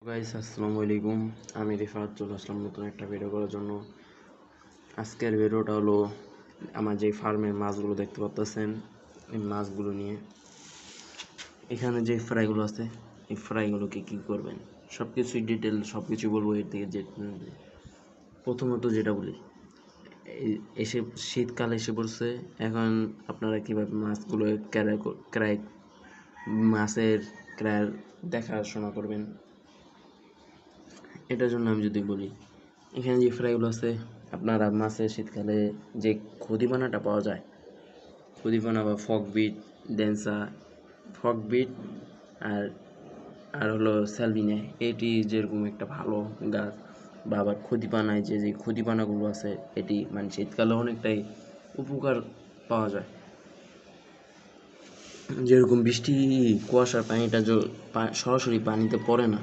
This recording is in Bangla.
গাইস আসসালামু আলাইকুম। আমি রিফাত চলে আসলাম নতুন একটা ভিডিও করার জন্য। আজকের ভিডিওটা হলো আমার যে ফার্মের মাছগুলো দেখতে পাচ্ছেন এই মাছগুলো নিয়ে। এখানে যে ফ্রাইগুলো আছে এই ফ্রাইগুলোকে কী করবেন সব কিছুই ডিটেল সব কিছু বলবো। এর থেকে যে প্রথমত যেটা বলি, এসে শীতকাল এসে পড়ছে, এখন আপনারা কীভাবে মাছগুলো ক্রাই মাছের ক্রায় দেখাশোনা করবেন এটার জন্য আমি যদি বলি, এখানে যে ফ্রাইগুলো আছে আপনারা মাছের শীতকালে যে খদিপানাটা পাওয়া যায়, খদিপানা বা ফকবিট, ডেন্সা, ফকবিট আর আর হলো স্যালভিনে, এটি যেরকম একটা ভালো গাছ বা আবার খদিপানায় যে যে খদিপানাগুলো আছে এটি মানে শীতকালে অনেকটাই উপকার পাওয়া যায়। যেরকম বৃষ্টি কুয়াশার পানিটা সরাসরি পানিতে পড়ে না,